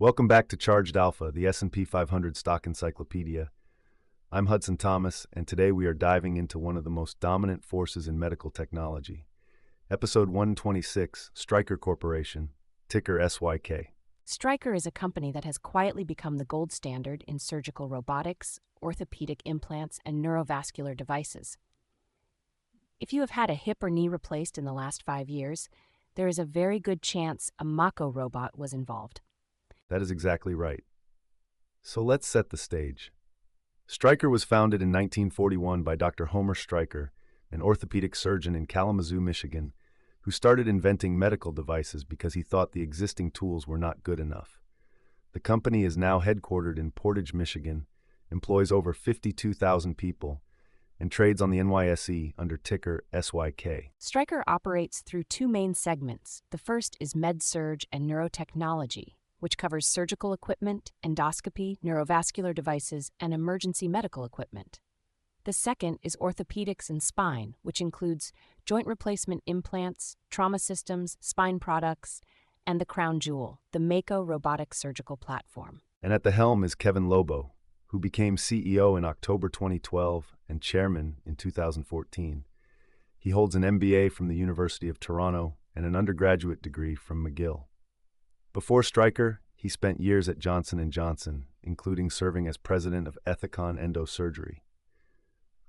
Welcome back to Charged Alpha, the S&P 500 stock encyclopedia. I'm Hudson Thomas, and today we are diving into one of the most dominant forces in medical technology. Episode 126, Stryker Corporation, ticker SYK. Stryker is a company that has quietly become the gold standard in surgical robotics, orthopedic implants, and neurovascular devices. If you have had a hip or knee replaced in the last 5 years, there is a very good chance a Mako robot was involved. That is exactly right. So let's set the stage. Stryker was founded in 1941 by Dr. Homer Stryker, an orthopedic surgeon in Kalamazoo, Michigan, who started inventing medical devices because he thought the existing tools were not good enough. The company is now headquartered in Portage, Michigan, employs over 52,000 people, and trades on the NYSE under ticker SYK. Stryker operates through two main segments. The first is Med-Surg and Neurotechnology, which covers surgical equipment, endoscopy, neurovascular devices, and emergency medical equipment. The second is Orthopedics and Spine, which includes joint replacement implants, trauma systems, spine products, and the crown jewel, the Mako robotic surgical platform. And at the helm is Kevin Lobo, who became CEO in October 2012 and chairman in 2014. He holds an MBA from the University of Toronto and an undergraduate degree from McGill. Before Stryker, he spent years at Johnson & Johnson, including serving as president of Ethicon Endosurgery.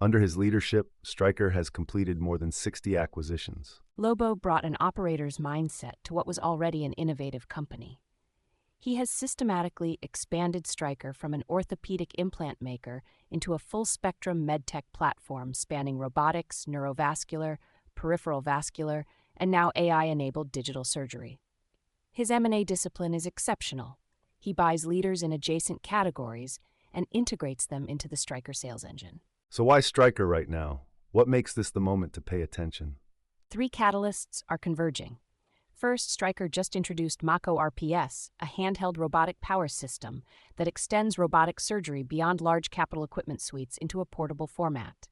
Under his leadership, Stryker has completed more than 60 acquisitions. Lobo brought an operator's mindset to what was already an innovative company. He has systematically expanded Stryker from an orthopedic implant maker into a full-spectrum medtech platform spanning robotics, neurovascular, peripheral vascular, and now AI-enabled digital surgery. His M&A discipline is exceptional. He buys leaders in adjacent categories and integrates them into the Stryker sales engine. So why Stryker right now? What makes this the moment to pay attention? 3 catalysts are converging. First, Stryker just introduced Mako RPS, a handheld robotic power system that extends robotic surgery beyond large capital equipment suites into a portable format.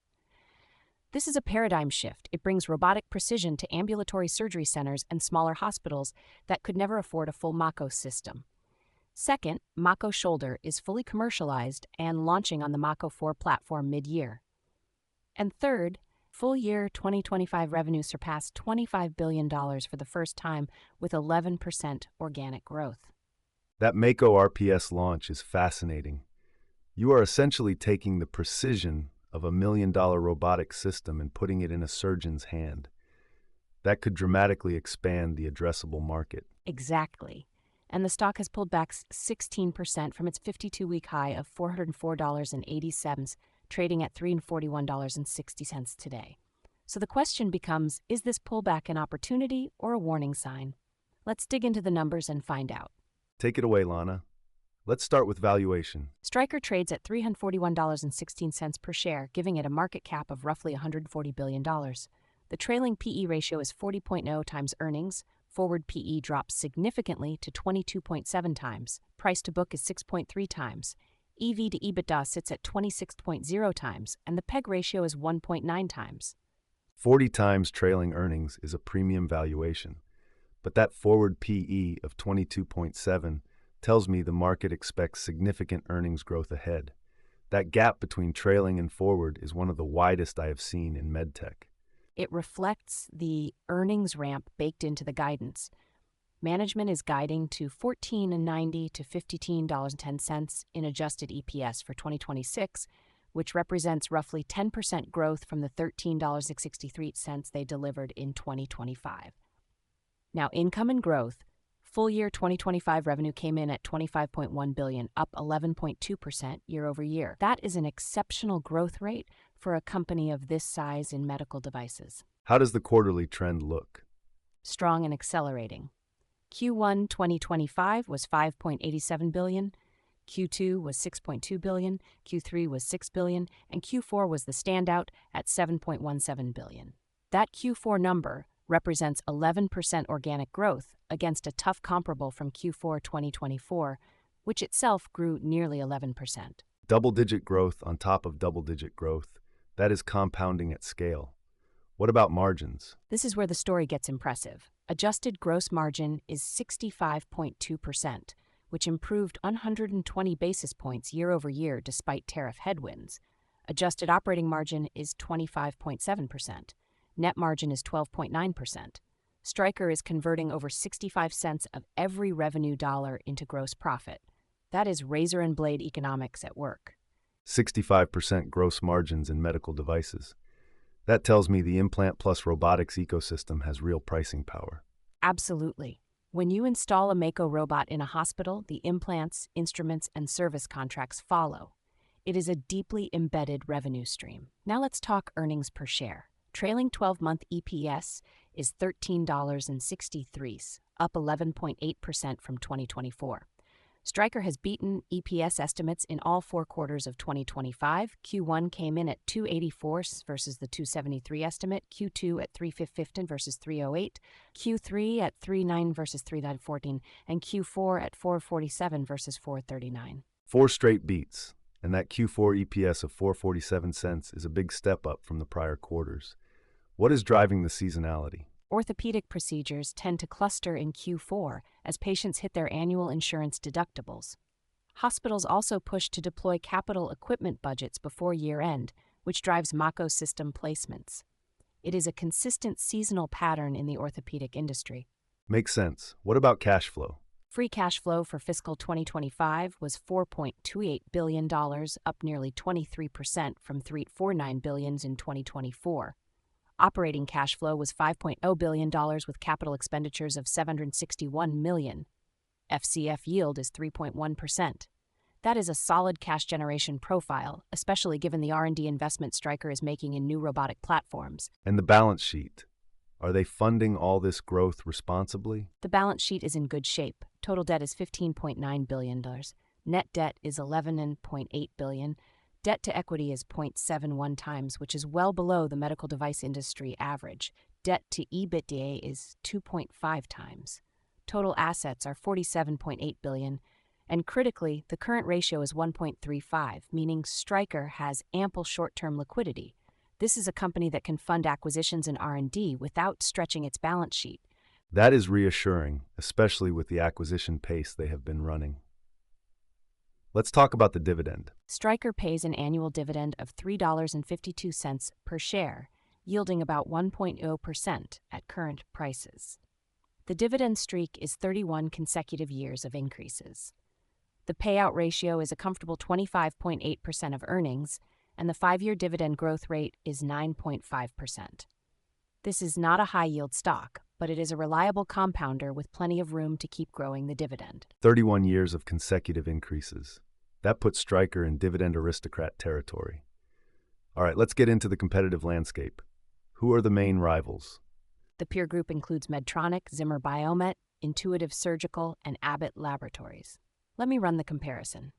This is a paradigm shift. It brings robotic precision to ambulatory surgery centers and smaller hospitals that could never afford a full Mako system. Second, Mako Shoulder is fully commercialized and launching on the Mako 4 platform mid-year. And third, full-year 2025 revenue surpassed $25 billion for the first time with 11% organic growth. That Mako RPS launch is fascinating. You are essentially taking the precision of $1 million robotic system and putting it in a surgeon's hand. That could dramatically expand the addressable market. Exactly. And the stock has pulled back 16% from its 52-week high of $404.80, trading at $341.60 today. So the question becomes, is this pullback an opportunity or a warning sign? Let's dig into the numbers and find out. Take it away, Lana. Let's start with valuation. Stryker trades at $341.16 per share, giving it a market cap of roughly $140 billion. The trailing PE ratio is 40.0 times earnings. Forward PE drops significantly to 22.7 times. Price to book is 6.3 times. EV to EBITDA sits at 26.0 times, and the PEG ratio is 1.9 times. 40 times trailing earnings is a premium valuation, but that forward PE of 22.7 tells me the market expects significant earnings growth ahead. That gap between trailing and forward is one of the widest I have seen in medtech. It reflects the earnings ramp baked into the guidance. Management is guiding to $14.90 to $15.10 in adjusted EPS for 2026, which represents roughly 10% growth from the $13.63 they delivered in 2025. Now, income and growth. Full year 2025 revenue came in at $25.1 billion, up 11.2% year over year. That is an exceptional growth rate for a company of this size in medical devices. How does the quarterly trend look? Strong and accelerating. Q1 2025 was $5.87 billion, Q2 was $6.2 billion, Q3 was $6 billion, and Q4 was the standout at $7.17 billion. That Q4 number represents 11% organic growth against a tough comparable from Q4 2024, which itself grew nearly 11%. Double-digit growth on top of double-digit growth. That is compounding at scale. What about margins? This is where the story gets impressive. Adjusted gross margin is 65.2%, which improved 120 basis points year over year despite tariff headwinds. Adjusted operating margin is 25.7%. Net margin is 12.9%. Stryker is converting over 65 cents of every revenue dollar into gross profit. That is razor and blade economics at work. 65% gross margins in medical devices. That tells me the implant plus robotics ecosystem has real pricing power. Absolutely. When you install a Mako robot in a hospital, the implants, instruments, and service contracts follow. It is a deeply embedded revenue stream. Now let's talk earnings per share. Trailing 12-month EPS is $13.63, up 11.8% from 2024. Stryker has beaten EPS estimates in all 4 quarters of 2025. Q1 came in at $2.84 versus the $2.73 estimate, Q2 at $3.15 versus $3.08, Q3 at $3.9 versus $3.14, and Q4 at $4.47 versus $4.39. 4 straight beats, and that Q4 EPS of 447 cents is a big step up from the prior quarters. What is driving the seasonality? Orthopedic procedures tend to cluster in Q4 as patients hit their annual insurance deductibles. Hospitals also push to deploy capital equipment budgets before year-end, which drives Mako system placements. It is a consistent seasonal pattern in the orthopedic industry. Makes sense. What about cash flow? Free cash flow for fiscal 2025 was $4.28 billion, up nearly 23% from $3.49 billion in 2024. Operating cash flow was $5.0 billion with capital expenditures of $761 million. FCF yield is 3.1%. That is a solid cash generation profile, especially given the R&D investment Stryker is making in new robotic platforms. And the balance sheet. Are they funding all this growth responsibly? The balance sheet is in good shape. Total debt is $15.9 billion. Net debt is $11.8 billion. Debt to equity is 0.71 times, which is well below the medical device industry average. Debt to EBITDA is 2.5 times. Total assets are $47.8 billion, and critically, the current ratio is 1.35, meaning Stryker has ample short-term liquidity. This is a company that can fund acquisitions and R&D without stretching its balance sheet. That is reassuring, especially with the acquisition pace they have been running. Let's talk about the dividend. Stryker pays an annual dividend of $3.52 per share, yielding about 1.0% at current prices. The dividend streak is 31 consecutive years of increases. The payout ratio is a comfortable 25.8% of earnings, and the 5-year dividend growth rate is 9.5%. This is not a high-yield stock, but it is a reliable compounder with plenty of room to keep growing the dividend. 31 years of consecutive increases. That puts Stryker in dividend aristocrat territory. All right, let's get into the competitive landscape. Who are the main rivals? The peer group includes Medtronic, Zimmer Biomet, Intuitive Surgical, and Abbott Laboratories. Let me run the comparison.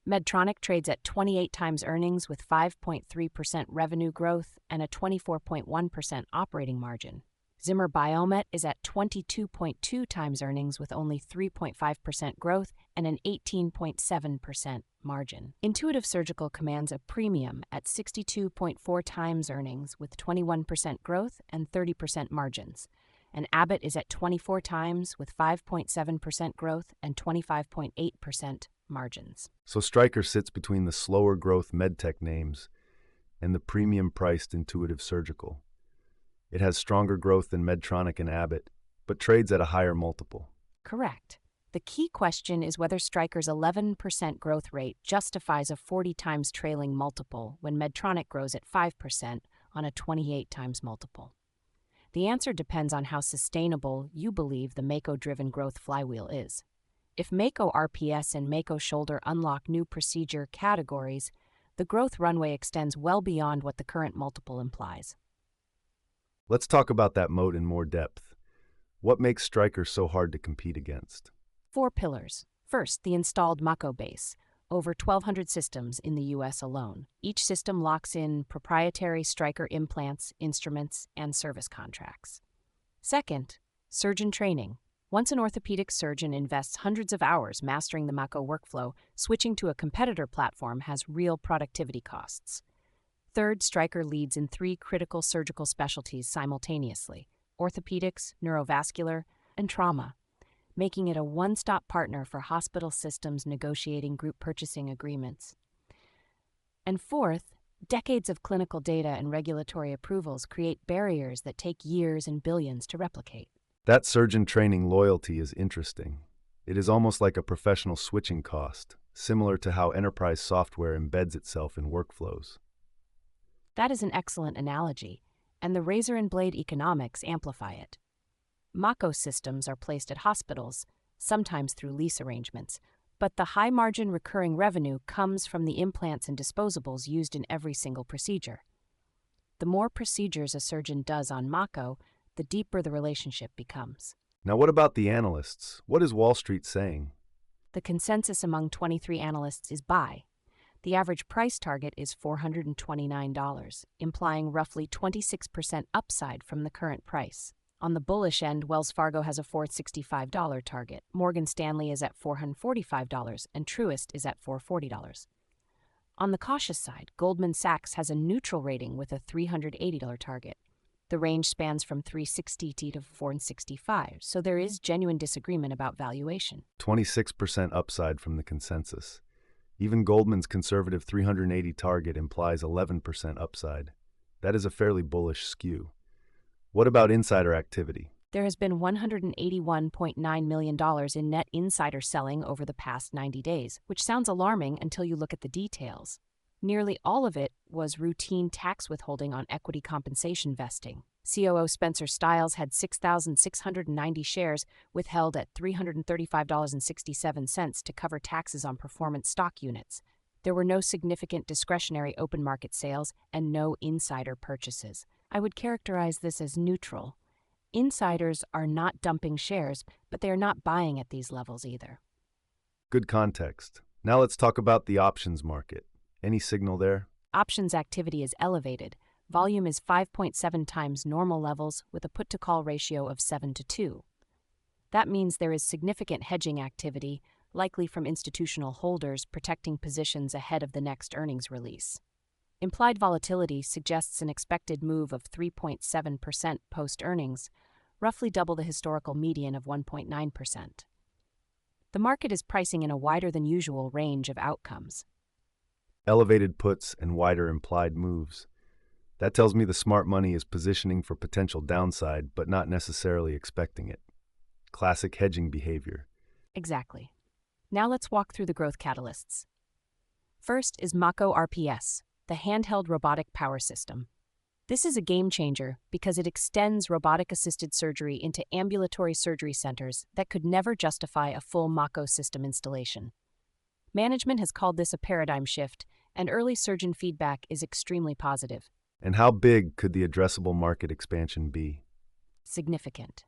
Medtronic trades at 28 times earnings with 5.3% revenue growth and a 24.1% operating margin. Zimmer Biomet is at 22.2 times earnings with only 3.5% growth and an 18.7% margin. Intuitive Surgical commands a premium at 62.4 times earnings with 21% growth and 30% margins. And Abbott is at 24 times with 5.7% growth and 25.8% margins. So Stryker sits between the slower growth medtech names and the premium-priced Intuitive Surgical. It has stronger growth than Medtronic and Abbott, but trades at a higher multiple. Correct. The key question is whether Stryker's 11% growth rate justifies a 40 times trailing multiple when Medtronic grows at 5% on a 28 times multiple. The answer depends on how sustainable you believe the Mako-driven growth flywheel is. If Mako RPS and Mako Shoulder unlock new procedure categories, the growth runway extends well beyond what the current multiple implies. Let's talk about that moat in more depth. What makes Stryker so hard to compete against? 4 pillars. First, the installed Mako base, over 1,200 systems in the U.S. alone. Each system locks in proprietary Stryker implants, instruments, and service contracts. Second, surgeon training. Once an orthopedic surgeon invests hundreds of hours mastering the Mako workflow, switching to a competitor platform has real productivity costs. Third, Stryker leads in 3 critical surgical specialties simultaneously: orthopedics, neurovascular, and trauma. making it a one-stop partner for hospital systems negotiating group purchasing agreements. And fourth, decades of clinical data and regulatory approvals create barriers that take years and billions to replicate. That surgeon training loyalty is interesting. It is almost like a professional switching cost, similar to how enterprise software embeds itself in workflows. That is an excellent analogy, and the razor and blade economics amplify it. Mako systems are placed at hospitals, sometimes through lease arrangements, but the high-margin recurring revenue comes from the implants and disposables used in every single procedure. The more procedures a surgeon does on Mako, the deeper the relationship becomes. Now, what about the analysts? What is Wall Street saying? The consensus among 23 analysts is buy. The average price target is $429, implying roughly 26% upside from the current price. On the bullish end, Wells Fargo has a $465 target, Morgan Stanley is at $445, and Truist is at $440. On the cautious side, Goldman Sachs has a neutral rating with a $380 target. The range spans from $360 to $465, so there is genuine disagreement about valuation. 26% upside from the consensus. Even Goldman's conservative 380 target implies 11% upside. That is a fairly bullish skew. What about insider activity? There has been $181.9 million in net insider selling over the past 90 days, which sounds alarming until you look at the details. Nearly all of it was routine tax withholding on equity compensation vesting. COO Spencer Stiles had 6,690 shares withheld at $335.67 to cover taxes on performance stock units. There were no significant discretionary open market sales and no insider purchases. I would characterize this as neutral. Insiders are not dumping shares, but they are not buying at these levels either. Good context. Now let's talk about the options market. Any signal there? Options activity is elevated. Volume is 5.7 times normal levels with a put-to-call ratio of 7-2. That means there is significant hedging activity, likely from institutional holders protecting positions ahead of the next earnings release. Implied volatility suggests an expected move of 3.7% post-earnings, roughly double the historical median of 1.9%. The market is pricing in a wider than usual range of outcomes. Elevated puts and wider implied moves. That tells me the smart money is positioning for potential downside, but not necessarily expecting it. Classic hedging behavior. Exactly. Now let's walk through the growth catalysts. First is Mako RPS, the handheld robotic power system. This is a game changer because it extends robotic-assisted surgery into ambulatory surgery centers that could never justify a full Mako system installation. Management has called this a paradigm shift, and early surgeon feedback is extremely positive. And how big could the addressable market expansion be? Significant.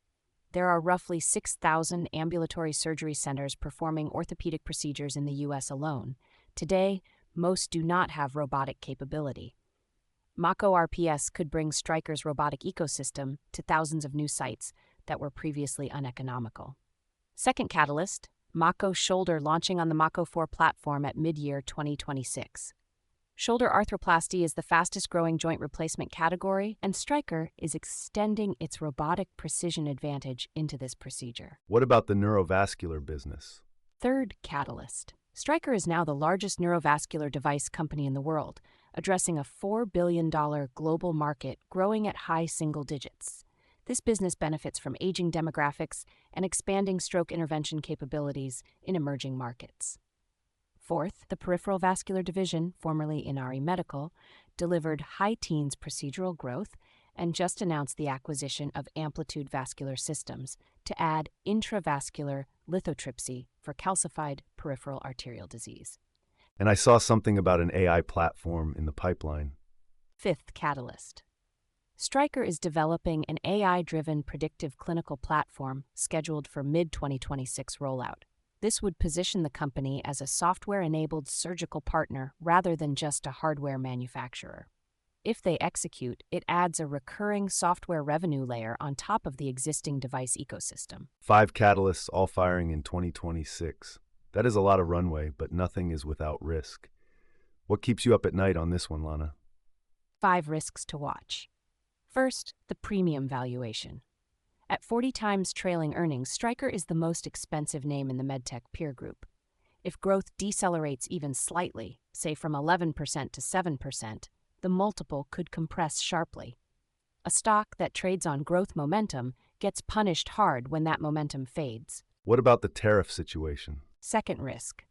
There are roughly 6,000 ambulatory surgery centers performing orthopedic procedures in the U.S. alone. Today, most do not have robotic capability. Mako RPS could bring Stryker's robotic ecosystem to thousands of new sites that were previously uneconomical. Second catalyst, Mako Shoulder launching on the Mako 4 platform at mid-year 2026. Shoulder arthroplasty is the fastest-growing joint replacement category, and Stryker is extending its robotic precision advantage into this procedure. What about the neurovascular business? Third catalyst. Stryker is now the largest neurovascular device company in the world, addressing a $4 billion global market growing at high single digits. This business benefits from aging demographics and expanding stroke intervention capabilities in emerging markets. Fourth, the peripheral vascular division, formerly Inari Medical, delivered high teens procedural growth and just announced the acquisition of Amplitude Vascular Systems to add intravascular lithotripsy for calcified peripheral arterial disease. And I saw something about an AI platform in the pipeline. Fifth catalyst. Stryker is developing an AI-driven predictive clinical platform scheduled for mid-2026 rollout. This would position the company as a software-enabled surgical partner rather than just a hardware manufacturer. If they execute, it adds a recurring software revenue layer on top of the existing device ecosystem. 5 catalysts all firing in 2026. That is a lot of runway, but nothing is without risk. What keeps you up at night on this one, Lana? 5 risks to watch. First, the premium valuation. At 40 times trailing earnings, Stryker is the most expensive name in the medtech peer group. If growth decelerates even slightly, say from 11% to 7%, the multiple could compress sharply. A stock that trades on growth momentum gets punished hard when that momentum fades. What about the tariff situation? Second risk.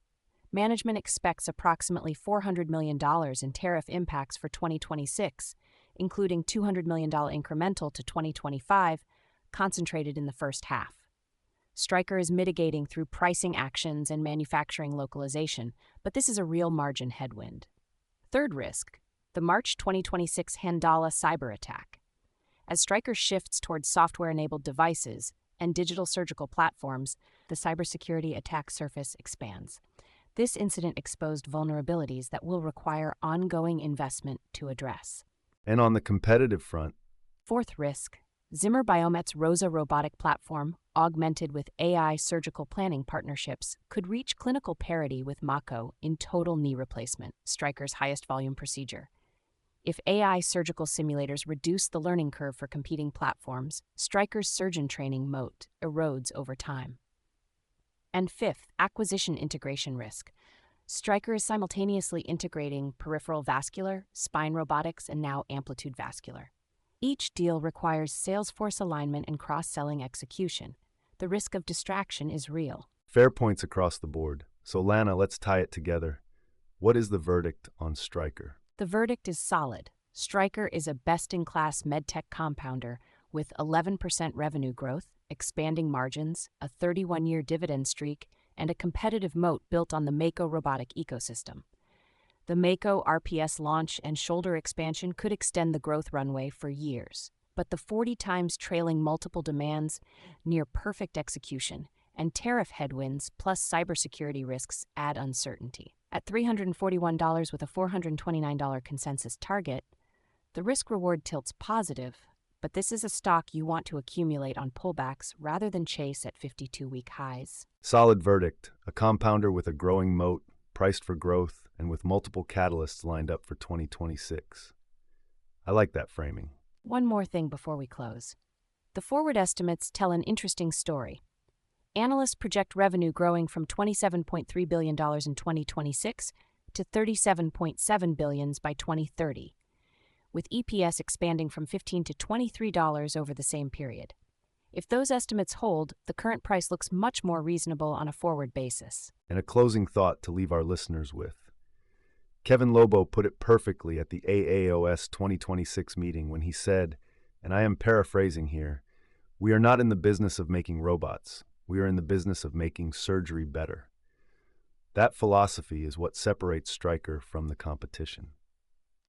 Management expects approximately $400 million in tariff impacts for 2026, including $200 million incremental to 2025, concentrated in the first half. Stryker is mitigating through pricing actions and manufacturing localization, but this is a real margin headwind. Third risk. The March 2026 Handala cyber attack. As Stryker shifts towards software-enabled devices and digital surgical platforms, the cybersecurity attack surface expands. This incident exposed vulnerabilities that will require ongoing investment to address. And on the competitive front, Fourth risk. Zimmer Biomet's ROSA robotic platform, augmented with AI surgical planning partnerships, could reach clinical parity with Mako in total knee replacement, Stryker's highest volume procedure. If AI surgical simulators reduce the learning curve for competing platforms, Stryker's surgeon training moat erodes over time. And fifth, acquisition integration risk. Stryker is simultaneously integrating peripheral vascular, spine robotics, and now amplitude vascular. Each deal requires Salesforce alignment and cross-selling execution. The risk of distraction is real. fair points across the board. So Lana, let's tie it together. What is the verdict on Stryker? The verdict is solid. Stryker is a best-in-class medtech compounder with 11% revenue growth, expanding margins, a 31-year dividend streak, and a competitive moat built on the Mako robotic ecosystem. The Mako RPS launch and shoulder expansion could extend the growth runway for years, but the 40 times trailing multiple demands, near perfect execution, and tariff headwinds plus cybersecurity risks add uncertainty. At $341 with a $429 consensus target, the risk-reward tilts positive, but this is a stock you want to accumulate on pullbacks rather than chase at 52-week highs. Solid verdict, a compounder with a growing moat, priced for growth, and with multiple catalysts lined up for 2026. I like that framing. One more thing before we close. The forward estimates tell an interesting story. Analysts project revenue growing from $27.3 billion in 2026 to $37.7 billion by 2030, with EPS expanding from $15 to $23 over the same period. If those estimates hold, the current price looks much more reasonable on a forward basis. And a closing thought to leave our listeners with. Kevin Lobo put it perfectly at the AAOS 2026 meeting when he said, and I am paraphrasing here, "We are not in the business of making robots. We are in the business of making surgery better." That philosophy is what separates Stryker from the competition.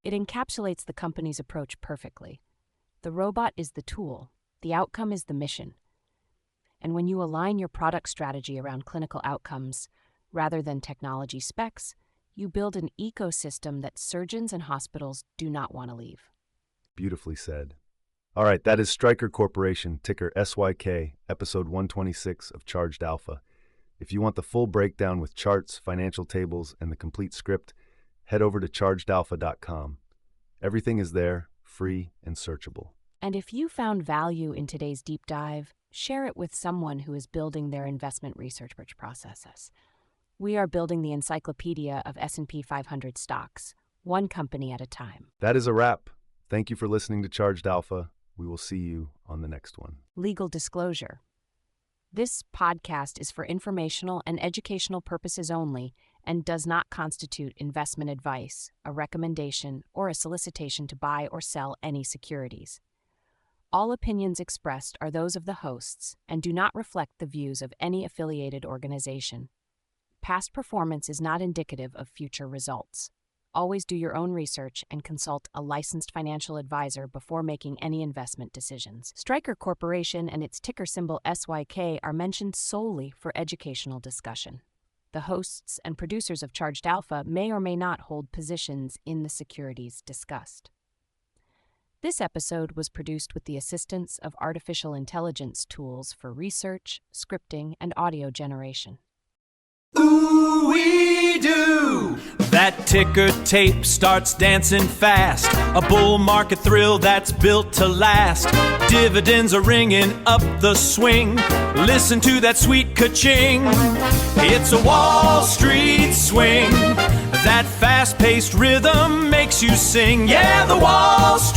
It encapsulates the company's approach perfectly. The robot is the tool. The outcome is the mission. And when you align your product strategy around clinical outcomes rather than technology specs, you build an ecosystem that surgeons and hospitals do not want to leave. Beautifully said. All right, that is Stryker Corporation, ticker SYK, episode 126 of Charged Alpha. If you want the full breakdown with charts, financial tables, and the complete script, head over to chargedalpha.com. Everything is there, free and searchable. And if you found value in today's deep dive, share it with someone who is building their investment research processes. We are building the encyclopedia of S&P 500 stocks, one company at a time. That is a wrap. Thank you for listening to Charged Alpha. We will see you on the next one. Legal disclosure. This podcast is for informational and educational purposes only and does not constitute investment advice, a recommendation, or a solicitation to buy or sell any securities. All opinions expressed are those of the hosts and do not reflect the views of any affiliated organization. Past performance is not indicative of future results. Always do your own research and consult a licensed financial advisor before making any investment decisions. Stryker Corporation and its ticker symbol SYK are mentioned solely for educational discussion. The hosts and producers of Charged Alpha may or may not hold positions in the securities discussed. This episode was produced with the assistance of artificial intelligence tools for research, scripting, and audio generation. Ooh-wee do. That ticker tape starts dancing fast, a bull market thrill that's built to last. Dividends are ringing up the swing. Listen to that sweet ka-ching. It's a Wall Street swing. That fast-paced rhythm makes you sing. Yeah, the Wall Street